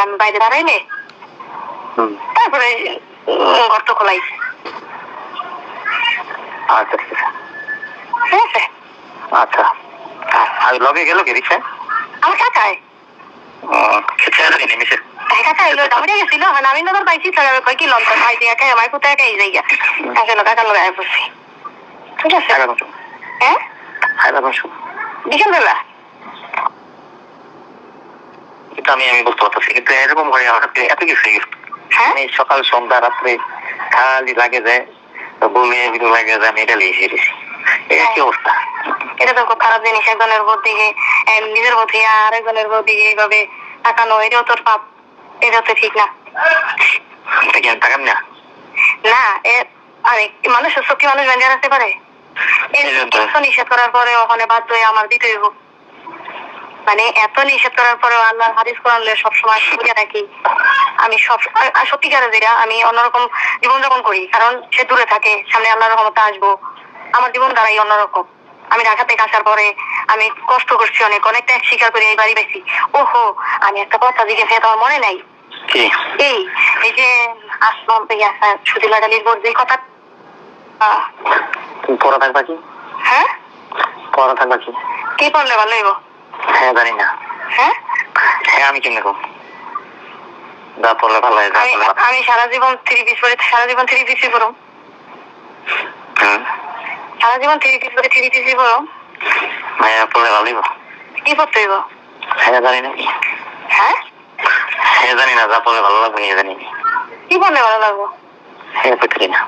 আমি বাইরে দাঁড়াইলে তারপরে গর্ত খোলাই। আচ্ছা ঠিক আছে। ঠিক আছে আচ্ছা আর লগে গেল কি রিক্সা? আমার কাকায় নেমেছে কাকা এলো দামড়ে গেছিল আমি নগর পাইছি কয় কি লন ভাই দিয়ে একাই আমার কোথায় একাই যাই গা আসলে কাকার লগে আয় পড়ছি। ঠিক আছে হ্যাঁ বিকেল বেলা কিন্তু আমি বুঝতে পারতেছি কিন্তু এরকম করে আমার এত কিছু আমি সকাল সন্ধ্যা রাত্রে খালি লাগে যায় বলে লাগে যায় আমি এটা লিখে দিছি। এটা কি অবস্থা? এটা তো খুব খারাপ জিনিস। একজনের বউ দিকে নিজের বউ থেকে আরেকজনের বউ দিকে এইভাবে তাকানো এটাও তোর পাপ। এটা তো ঠিক না। তাকান না না আরে মানুষের চোখে মানুষ বেঁধে রাখতে পারে? নিষেধ করার পরে ওখানে বাধ্য হয়ে আমার দিতে হইব। মানে এত নিষেধ করার পরেও আল্লাহ হাদিস কোরআন সবসময় বুঝে থাকি আমি সত্যিকারের যেটা আমি অন্যরকম জীবনযাপন করি। কারণ সে দূরে থাকে, সামনে আল্লাহর রহমতে আসবো। আমার জীবন দ্বারাই অন্যরকম। আমি ঢাকা থেকে আসার পরে আমি কষ্ট করছি অনেক ত্যাগ স্বীকার করে এই বাড়ি পেয়েছি। ওহো আমি একটা কথা জিজ্ঞেস তোমার মনে নাই? এই যে আসলাম সুদিলা ডালির বোর যে কথা তুমি পড়া থাকবা কি? হ্যাঁ পড়া থাকবা কি? কি পড়লে ভালো হইব? হ্যাঁ জানি না। হ্যাঁ হ্যাঁ আমি কেমন কম যা পড়লে ভালো হয়। আমি সারা জীবন 3 পিস পরে সারা জীবন 3 পিসই পড়ো। সারা জীবন 3 পিস পরে 3 পিসই পড়ো। ভাইয়া পড়লে ভালো হইব। কি পড়তে হইব? হ্যাঁ জানি না। হ্যাঁ হ্যাঁ জানি না। যা পড়লে ভালো লাগবে হ্যাঁ জানি। কি পড়লে ভালো লাগবে? হ্যাঁ পেতে না।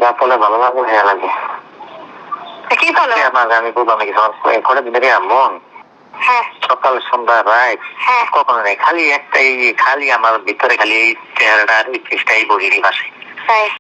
যা পড়লে ভালো লাগবে হ্যাঁ লাগবে। কি পড়লে আমি বললাম নাকি ঘরে দিনে মন সকাল সন্ধ্যা রাত কখনো নেই খালি একটাই খালি আমার ভিতরে খালি এই চেহারাটা আর এই চেষ্টাই বহিরই ভাসে।